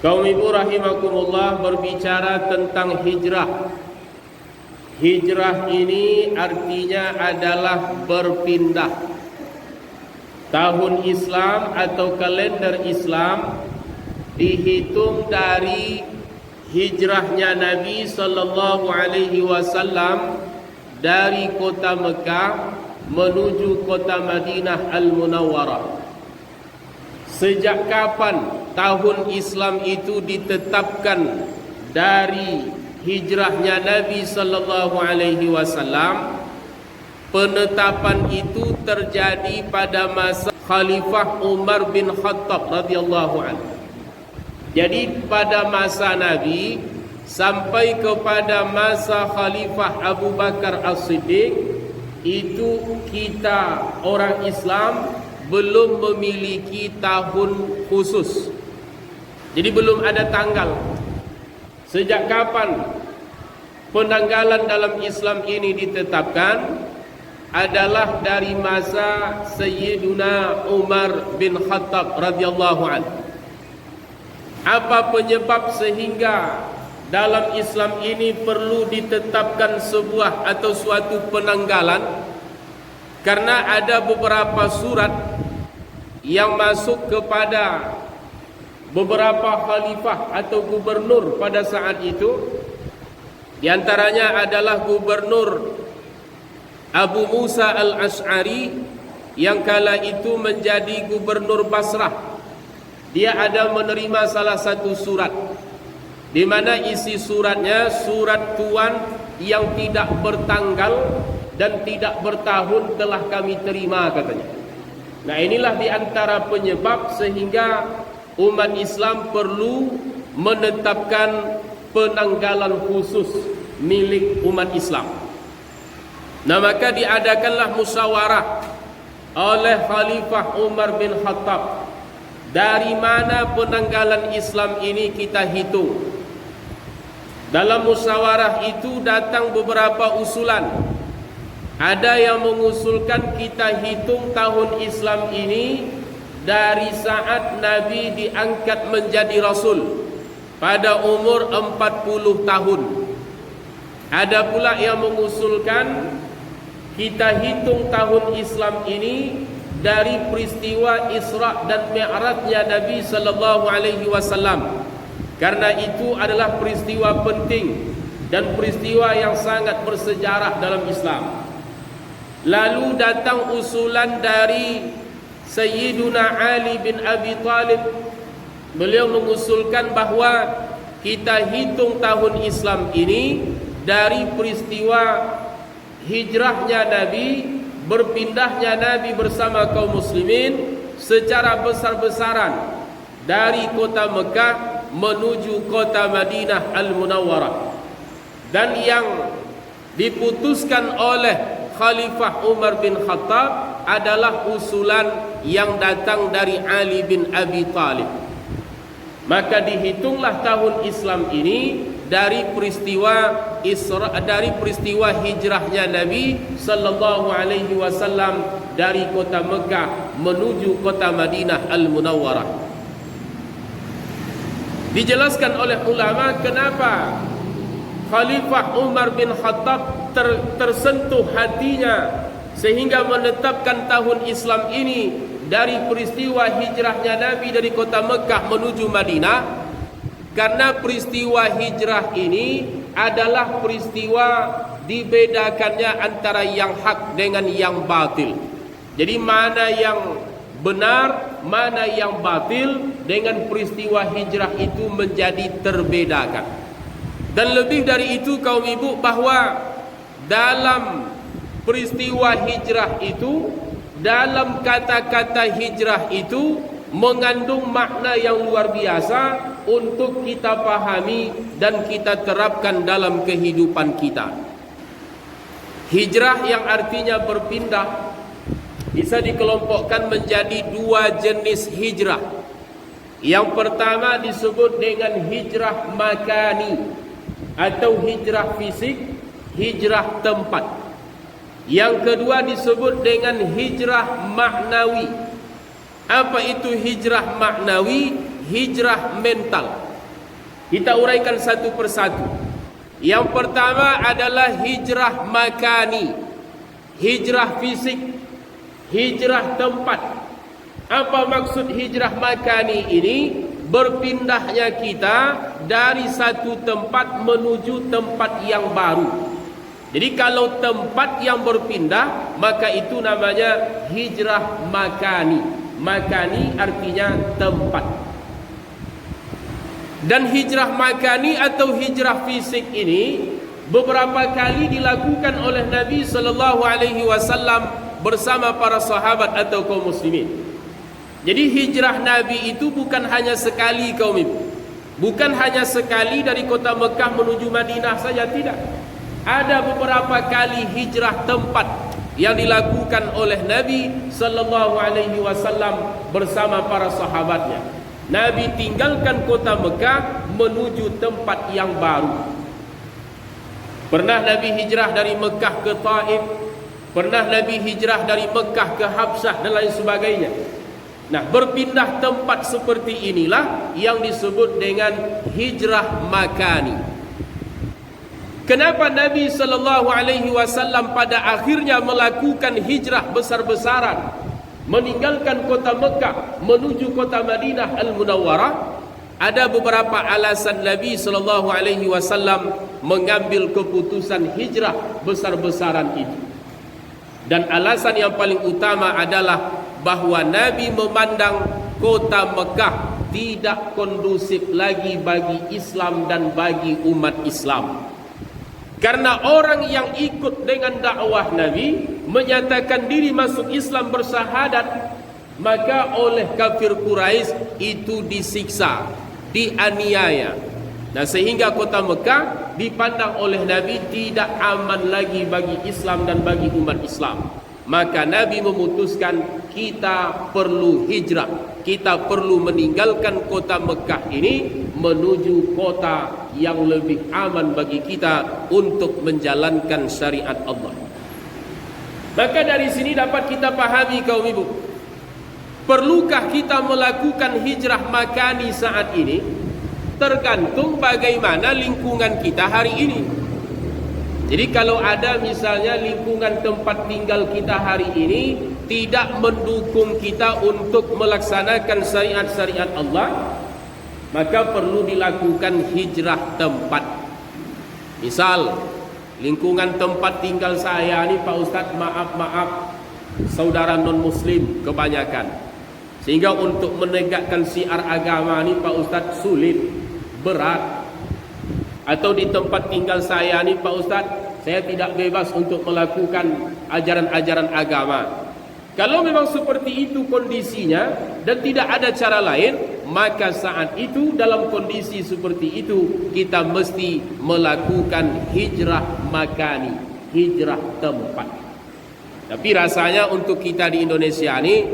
Kaum ibu rahimakumullah, berbicara tentang hijrah. Hijrah ini artinya adalah berpindah. Tahun Islam atau kalender Islam dihitung dari hijrahnya Nabi sallallahu alaihi wasallam dari kota Mekah menuju kota Madinah Al-Munawwarah. Sejak kapan tahun Islam itu ditetapkan dari hijrahnya Nabi sallallahu alaihi wasallam? Penetapan itu terjadi pada masa Khalifah Umar bin Khattab radhiyallahu anhu. Jadi pada masa Nabi sampai kepada masa Khalifah Abu Bakar As-Siddiq, itu kita orang Islam belum memiliki tahun khusus. Jadi belum ada tanggal. Sejak kapan penanggalan dalam Islam ini ditetapkan? Adalah dari masa Sayyiduna Umar bin Khattab radhiyallahu anhu. Apa penyebab sehingga dalam Islam ini perlu ditetapkan sebuah atau suatu penanggalan? Karena ada beberapa surat yang masuk kepada beberapa khalifah atau gubernur pada saat itu. Di antaranya adalah gubernur Abu Musa Al-Ash'ari yang kala itu menjadi gubernur Basrah. Dia ada menerima salah satu surat, di mana isi suratnya surat tuan yang tidak bertanggal dan tidak bertahun telah kami terima, katanya. Nah, inilah di antara penyebab sehingga umat Islam perlu menetapkan penanggalan khusus milik umat Islam. Nah, maka diadakanlah musyawarah oleh Khalifah Umar bin Khattab. Dari mana penanggalan Islam ini kita hitung? Dalam musyawarah itu datang beberapa usulan. Ada yang mengusulkan kita hitung tahun Islam ini dari saat Nabi diangkat menjadi Rasul pada umur 40 tahun. Ada pula yang mengusulkan kita hitung tahun Islam ini dari peristiwa Isra dan Mi'rajnya Nabi sallallahu alaihi wasallam. Karena itu adalah peristiwa penting dan peristiwa yang sangat bersejarah dalam Islam. Lalu datang usulan dari Sayyiduna Ali bin Abi Talib. Beliau mengusulkan bahawa kita hitung tahun Islam ini dari peristiwa hijrahnya Nabi, berpindahnya Nabi bersama kaum muslimin secara besar-besaran dari kota Mekah menuju kota Madinah Al-Munawwarah. Dan yang diputuskan oleh Khalifah Umar bin Khattab adalah usulan yang datang dari Ali bin Abi Talib. Maka dihitunglah tahun Islam ini dari peristiwa hijrahnya Nabi sallallahu alaihi wasallam dari kota Mekah menuju kota Madinah Al-Munawwarah. Dijelaskan oleh ulama kenapa Khalifah Umar bin Khattab tersentuh hatinya sehingga menetapkan tahun Islam ini dari peristiwa hijrahnya Nabi dari kota Mekah menuju Madinah. Karena peristiwa hijrah ini adalah peristiwa dibedakannya antara yang hak dengan yang batil. Jadi mana yang benar, mana yang batil, dengan peristiwa hijrah itu menjadi terbedakan. Dan lebih dari itu kaum ibu, bahwa dalam peristiwa hijrah itu, dalam kata-kata hijrah itu mengandung makna yang luar biasa untuk kita pahami dan kita terapkan dalam kehidupan kita. Hijrah yang artinya berpindah bisa dikelompokkan menjadi dua jenis hijrah. Yang pertama disebut dengan hijrah makani atau hijrah fisik, hijrah tempat. Yang kedua disebut dengan hijrah maknawi. Apa itu hijrah maknawi? Hijrah mental. Kita uraikan satu persatu. Yang pertama adalah hijrah makani, hijrah fisik, hijrah tempat. Apa maksud hijrah makani ini? Berpindahnya kita dari satu tempat menuju tempat yang baru. Jadi kalau tempat yang berpindah, maka itu namanya hijrah makani. Makani artinya tempat. Dan hijrah makani atau hijrah fisik ini beberapa kali dilakukan oleh Nabi SAW bersama para sahabat atau kaum muslimin. Jadi hijrah Nabi itu bukan hanya sekali, kaum ibu. Bukan hanya sekali dari kota Mekah menuju Madinah saja, tidak. Ada beberapa kali hijrah tempat yang dilakukan oleh Nabi SAW bersama para sahabatnya. Nabi tinggalkan kota Mekah menuju tempat yang baru. Pernah Nabi hijrah dari Mekah ke Taif, pernah Nabi hijrah dari Mekah ke Habsyah dan lain sebagainya. Nah, berpindah tempat seperti inilah yang disebut dengan hijrah makani. Kenapa Nabi SAW pada akhirnya melakukan hijrah besar-besaran, meninggalkan kota Mekah menuju kota Madinah Al-Munawwarah? Ada beberapa alasan Nabi SAW mengambil keputusan hijrah besar-besaran itu. Dan alasan yang paling utama adalah bahwa Nabi memandang kota Mekah tidak kondusif lagi bagi Islam dan bagi umat Islam. Karena orang yang ikut dengan dakwah Nabi menyatakan diri masuk Islam bersyahadat, maka oleh kafir Quraisy itu disiksa, dianiaya. Nah, sehingga kota Mekah dipandang oleh Nabi tidak aman lagi bagi Islam dan bagi umat Islam. Maka Nabi memutuskan kita perlu hijrah, kita perlu meninggalkan kota Mekah ini menuju kota yang lebih aman bagi kita untuk menjalankan syariat Allah. Maka dari sini dapat kita pahami, kaum ibu, perlukah kita melakukan hijrah makani saat ini? Tergantung bagaimana lingkungan kita hari ini. Jadi kalau ada misalnya lingkungan tempat tinggal kita hari ini tidak mendukung kita untuk melaksanakan syariat-syariat Allah, maka perlu dilakukan hijrah tempat. Misal lingkungan tempat tinggal saya ini, Pak Ustadz, maaf saudara non-muslim kebanyakan, sehingga untuk menegakkan syiar agama ini, Pak Ustadz, sulit, berat. Atau di tempat tinggal saya ini, Pak Ustadz, saya tidak bebas untuk melakukan ajaran-ajaran agama. Kalau memang seperti itu kondisinya dan tidak ada cara lain, maka saat itu dalam kondisi seperti itu kita mesti melakukan hijrah makani, hijrah tempat. Tapi rasanya untuk kita di Indonesia ini,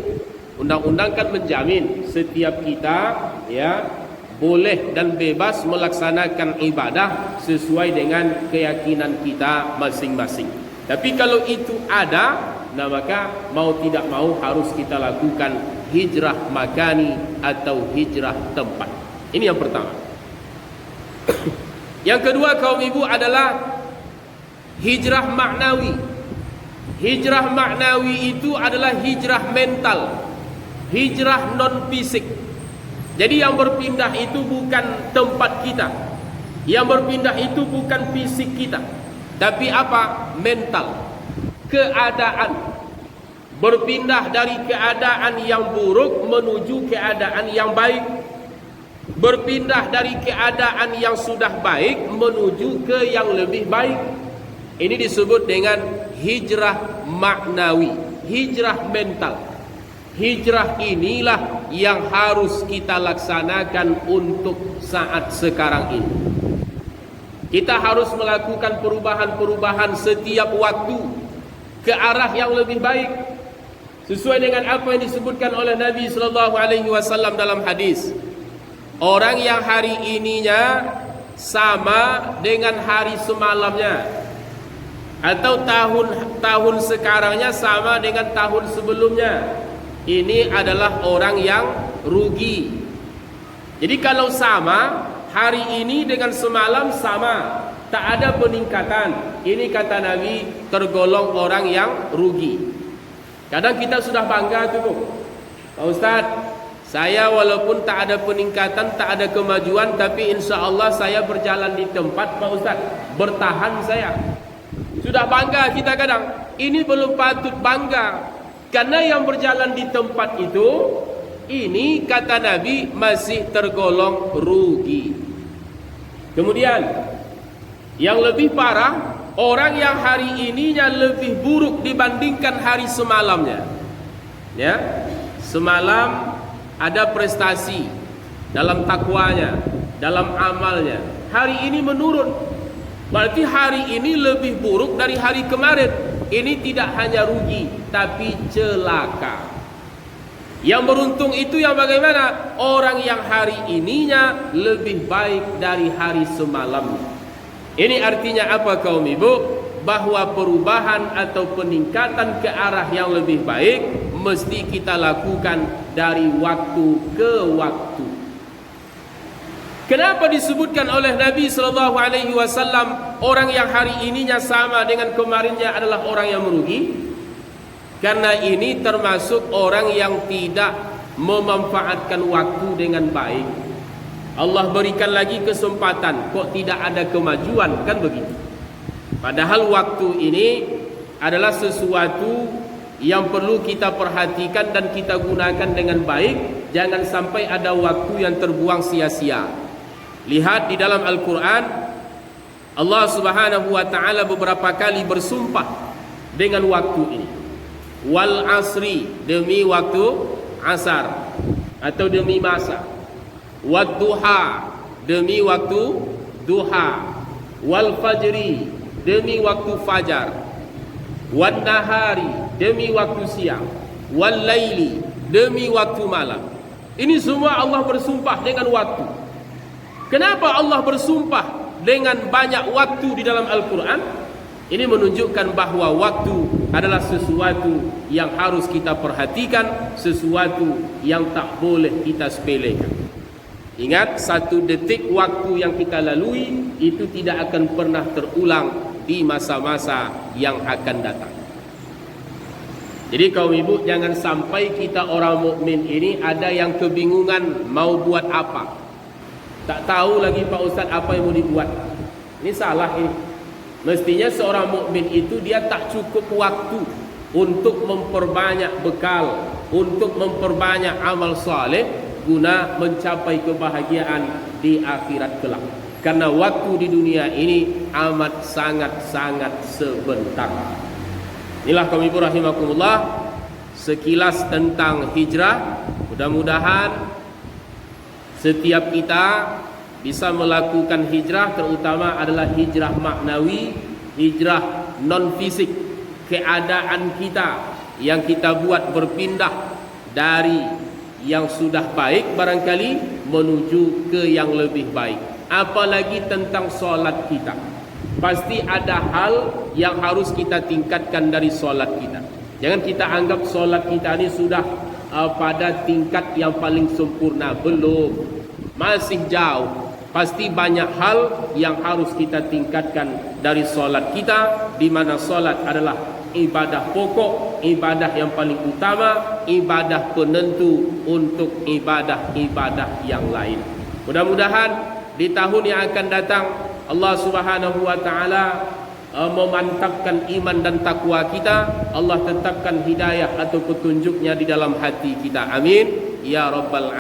undang-undang kan menjamin setiap kita ya boleh dan bebas melaksanakan ibadah sesuai dengan keyakinan kita masing-masing. Tapi kalau itu ada, nah maka mau tidak mau harus kita lakukan hijrah makani atau hijrah tempat. Ini yang pertama. Yang kedua, kaum ibu, adalah hijrah maknawi. Hijrah maknawi itu adalah hijrah mental, hijrah non fisik. Jadi yang berpindah itu bukan tempat kita, yang berpindah itu bukan fisik kita, tapi apa? Mental, keadaan. Berpindah dari keadaan yang buruk menuju keadaan yang baik. Berpindah dari keadaan yang sudah baik menuju ke yang lebih baik. Ini disebut dengan hijrah maknawi, hijrah mental. Hijrah inilah yang harus kita laksanakan untuk saat sekarang ini. Kita harus melakukan perubahan-perubahan setiap waktu ke arah yang lebih baik, sesuai dengan apa yang disebutkan oleh Nabi SAW dalam hadis. Orang yang hari ininya sama dengan hari semalamnya, atau tahun sekarangnya sama dengan tahun sebelumnya, ini adalah orang yang rugi. Jadi kalau sama, hari ini dengan semalam sama, tak ada peningkatan. Ini kata Nabi tergolong orang yang rugi. Kadang kita sudah bangga tu, Pak Ustaz, saya walaupun tak ada peningkatan, tak ada kemajuan, tapi insya Allah saya berjalan di tempat, Pak Ustaz, bertahan saya. Sudah bangga kita kadang. Ini belum patut bangga, karena yang berjalan di tempat itu, ini kata Nabi masih tergolong rugi. Kemudian yang lebih parah, orang yang hari ininya lebih buruk dibandingkan hari semalamnya. Ya, semalam ada prestasi dalam takwanya, dalam amalnya. Hari ini menurun. Berarti hari ini lebih buruk dari hari kemarin. Ini tidak hanya rugi, tapi celaka. Yang beruntung itu yang bagaimana? Orang yang hari ininya lebih baik dari hari semalamnya. Ini artinya apa kaum ibu? Bahwa perubahan atau peningkatan ke arah yang lebih baik mesti kita lakukan dari waktu ke waktu. Kenapa disebutkan oleh Nabi SAW orang yang hari ininya sama dengan kemarinnya adalah orang yang merugi? Karena ini termasuk orang yang tidak memanfaatkan waktu dengan baik. Allah berikan lagi kesempatan, kok tidak ada kemajuan, kan begitu. Padahal waktu ini adalah sesuatu yang perlu kita perhatikan dan kita gunakan dengan baik. Jangan sampai ada waktu yang terbuang sia-sia. Lihat di dalam Al-Quran, Allah Subhanahu wa ta'ala beberapa kali bersumpah dengan waktu ini. Wal asri, demi waktu asar atau demi masa. Wad duha, demi waktu duha. Wal fajri, demi waktu fajar. Wan nahari, demi waktu siang. Wal laili, demi waktu malam. Ini semua Allah bersumpah dengan waktu. Kenapa Allah bersumpah dengan banyak waktu di dalam Al-Quran? Ini menunjukkan bahawa waktu adalah sesuatu yang harus kita perhatikan, sesuatu yang tak boleh kita sepelekan. Ingat, satu detik waktu yang kita lalui itu tidak akan pernah terulang di masa-masa yang akan datang. Jadi kaum ibu, jangan sampai kita orang mukmin ini ada yang kebingungan mau buat apa. Tak tahu lagi Pak Ustaz apa yang mau dibuat. Ini salah ini. Mestinya seorang mukmin itu dia tak cukup waktu untuk memperbanyak bekal, untuk memperbanyak amal saleh guna mencapai kebahagiaan di akhirat kelak. Karena waktu di dunia ini amat sangat-sangat sebentar. Inilah kaum ibu rahimakumullah, sekilas tentang hijrah. Mudah-mudahan setiap kita bisa melakukan hijrah, terutama adalah hijrah maknawi, hijrah non fisik. Keadaan kita yang kita buat berpindah dari yang sudah baik barangkali menuju ke yang lebih baik. Apalagi tentang solat kita, pasti ada hal yang harus kita tingkatkan dari solat kita. Jangan kita anggap solat kita ini sudah pada tingkat yang paling sempurna. Belum, masih jauh. Pasti banyak hal yang harus kita tingkatkan dari solat kita, di mana solat adalah ibadah pokok, ibadah yang paling utama, ibadah penentu untuk ibadah-ibadah yang lain. Mudah-mudahan di tahun yang akan datang Allah Subhanahu wa ta'ala memantapkan iman dan takwa kita. Allah tetapkan hidayah atau petunjuknya di dalam hati kita. Amin ya rabbal alamin.